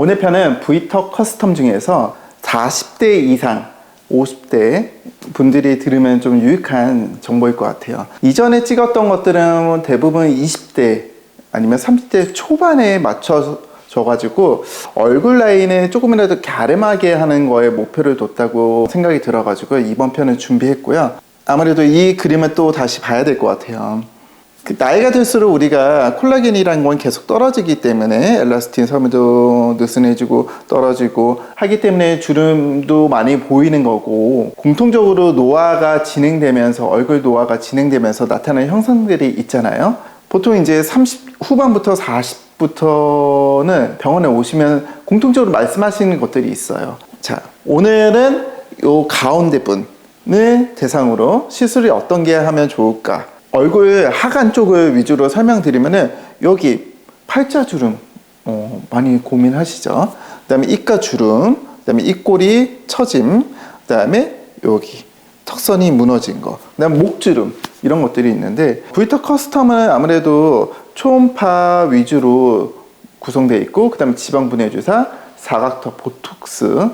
오늘 편은 V턱 커스텀 중에서 40대 이상 50대 분들이 들으면 좀 유익한 정보일 것 같아요. 이전에 찍었던 것들은 대부분 20대 아니면 30대 초반에 맞춰져가지고 얼굴 라인을 조금이라도 갸름하게 하는 거에 목표를 뒀다고 생각이 들어가지고 이번 편을 준비했고요. 아무래도 이 그림을 또 다시 봐야 될 것 같아요. 나이가 들수록 우리가 콜라겐이라는 건 계속 떨어지기 때문에 엘라스틴 섬유도 느슨해지고 떨어지고 하기 때문에 주름도 많이 보이는 거고, 공통적으로 노화가 진행되면서 얼굴 노화가 진행되면서 나타나는 형상들이 있잖아요. 보통 이제 30 후반부터 40부터는 병원에 오시면 공통적으로 말씀하시는 것들이 있어요. 자, 오늘은 요 가운데 분을 대상으로 시술이 어떤 게 하면 좋을까, 얼굴 하관 쪽을 위주로 설명드리면은 여기 팔자주름 많이 고민하시죠. 그 다음에 입가주름, 그 다음에 입꼬리 처짐, 그 다음에 여기 턱선이 무너진 거, 그 다음에 목주름, 이런 것들이 있는데, V턱 커스텀은 아무래도 초음파 위주로 구성되어 있고, 그 다음에 지방분해 주사, 사각턱 보톡스,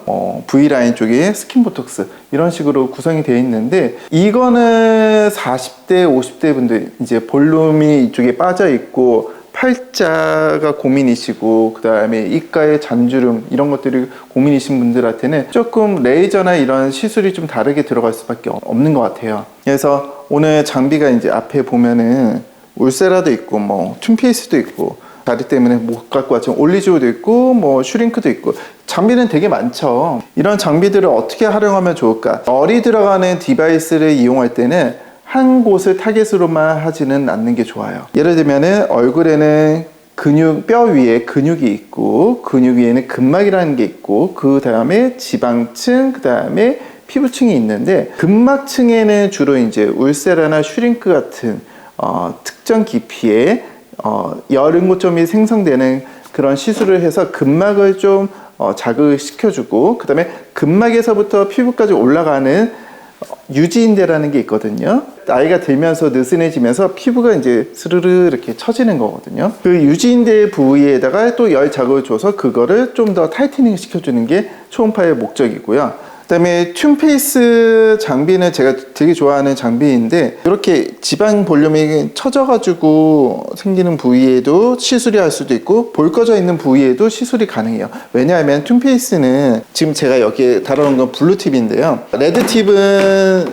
V라인 쪽에 스킨 보톡스, 이런 식으로 구성이 되어 있는데, 이거는 40대 50대 분들 이제 볼륨이 이쪽에 빠져 있고 팔자가 고민이시고, 그 다음에 입가에 잔주름, 이런 것들이 고민이신 분들한테는 조금 레이저나 이런 시술이 좀 다르게 들어갈 수밖에 없는 것 같아요. 그래서 오늘 장비가 이제 앞에 보면은 울세라도 있고, 뭐 튠페이스도 있고, 다리 때문에 못 갖고 왔지만 올리지오도 있고, 뭐 슈링크도 있고, 장비는 되게 많죠. 이런 장비들을 어떻게 활용하면 좋을까? 열이 들어가는 디바이스를 이용할 때는 한 곳을 타겟으로만 하지는 않는 게 좋아요. 예를 들면은 얼굴에는 뼈 위에 근육이 있고, 근육 위에는 근막이라는 게 있고, 그 다음에 지방층, 그 다음에 피부층이 있는데, 근막층에는 주로 이제 울세라나 슈링크 같은 특정 깊이의 열 응고점이 생성되는 그런 시술을 해서 근막을 좀 자극시켜주고, 그 다음에 근막에서부터 피부까지 올라가는 유지인대라는 게 있거든요. 나이가 들면서 느슨해지면서 피부가 이제 스르르 이렇게 처지는 거거든요. 그 유지인대 부위에다가 또 열 자극을 줘서 그거를 좀 더 타이트닝 시켜주는 게 초음파의 목적이고요. 그 다음에 튠페이스 장비는 제가 되게 좋아하는 장비인데, 이렇게 지방 볼륨이 처져가지고 생기는 부위에도 시술이 할 수도 있고, 볼 꺼져 있는 부위에도 시술이 가능해요. 왜냐하면 튠페이스는 지금 제가 여기에 달아놓은 건 블루팁인데요, 레드팁은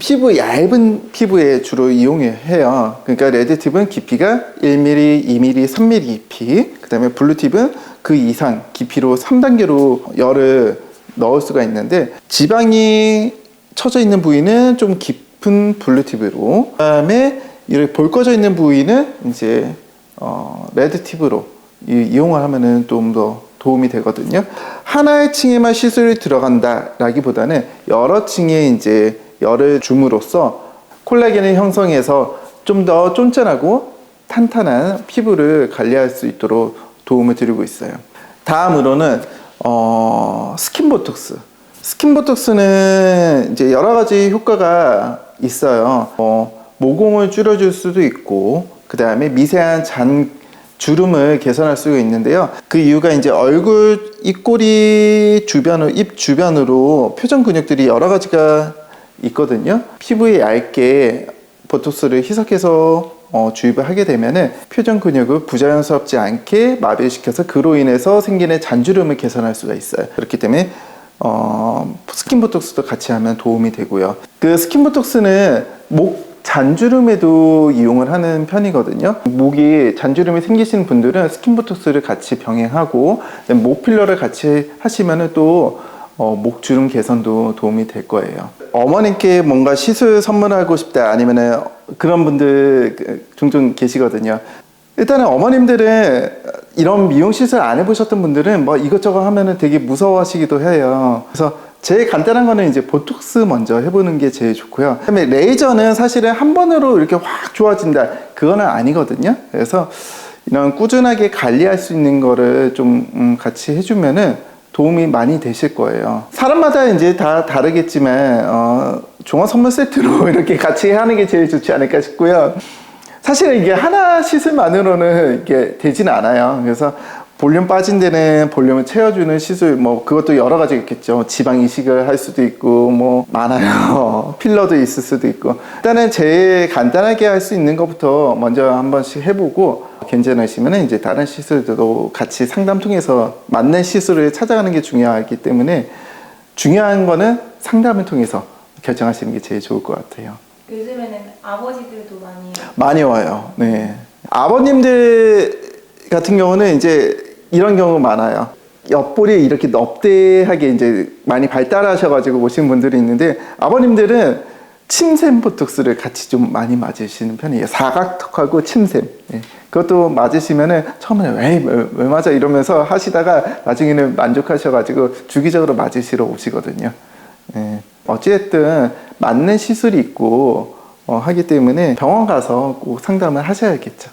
피부 얇은 피부에 주로 이용해요. 그러니까 레드팁은 깊이가 1mm, 2mm, 3mm 깊이, 그 다음에 블루팁은 그 이상 깊이로 3단계로 열을 넣을 수가 있는데, 지방이 쳐져 있는 부위는 좀 깊은 블루팁으로, 그 다음에 이렇게 볼 꺼져 있는 부위는 이제 레드팁으로 이용을 하면은 좀 더 도움이 되거든요. 하나의 층에만 시술이 들어간다 라기보다는 여러 층에 이제 열을 줌으로써 콜라겐을 형성해서 좀 더 쫀쫀하고 탄탄한 피부를 관리할 수 있도록 도움을 드리고 있어요. 다음으로는 스킨 보톡스. 스킨 보톡스는 이제 여러 가지 효과가 있어요. 모공을 줄여줄 수도 있고, 그 다음에 미세한 주름을 개선할 수가 있는데요. 그 이유가 이제 얼굴, 입꼬리 주변으로, 입 주변으로 표정 근육들이 여러 가지가 있거든요. 피부에 얇게 보톡스를 희석해서 주입을 하게 되면은 표정 근육을 부자연스럽지 않게 마비시켜서 그로 인해서 생기는 잔주름을 개선할 수가 있어요. 그렇기 때문에 스킨 보톡스도 같이 하면 도움이 되고요. 그 스킨 보톡스는 목 잔주름에도 이용을 하는 편이거든요. 목이 잔주름이 생기시는 분들은 스킨 보톡스를 같이 병행하고, 목 필러를 같이 하시면은 또 목주름 개선도 도움이 될 거예요. 어머님께 뭔가 시술 선물하고 싶다, 아니면은 그런 분들 종종 계시거든요. 일단은 어머님들은 이런 미용 시술 안 해보셨던 분들은 뭐 이것저것 하면은 되게 무서워하시기도 해요. 그래서 제일 간단한 거는 이제 보톡스 먼저 해보는 게 제일 좋고요. 그다음에 레이저는 사실은 한 번으로 이렇게 확 좋아진다, 그거는 아니거든요. 그래서 이런 꾸준하게 관리할 수 있는 거를 좀 같이 해주면은 도움이 많이 되실 거예요. 사람마다 이제 다 다르겠지만 종합 선물 세트로 이렇게 같이 하는 게 제일 좋지 않을까 싶고요. 사실은 이게 하나 시술만으로는 이게 되지는 않아요. 그래서 볼륨 빠진 데는 볼륨을 채워주는 시술, 뭐, 그것도 여러 가지 있겠죠. 지방 이식을 할 수도 있고, 뭐, 많아요. 필러도 있을 수도 있고. 일단은 제일 간단하게 할 수 있는 것부터 먼저 한 번씩 해보고, 괜찮으시면은 이제 다른 시술도 같이 상담 통해서 맞는 시술을 찾아가는 게 중요하기 때문에, 중요한 거는 상담을 통해서 결정하시는 게 제일 좋을 것 같아요. 요즘에는 아버지들도 많이 와요. 네. 아버님들 같은 경우는 이제 이런 경우 많아요. 옆볼이 이렇게 넙대하게 이제 많이 발달하셔가지고 오신 분들이 있는데, 아버님들은 침샘 보톡스를 같이 좀 많이 맞으시는 편이에요. 사각턱하고 침샘. 예. 그것도 맞으시면은 처음에는 왜 맞아 이러면서 하시다가 나중에는 만족하셔가지고 주기적으로 맞으시러 오시거든요. 예. 어찌됐든 맞는 시술이 있고 하기 때문에 병원 가서 꼭 상담을 하셔야겠죠.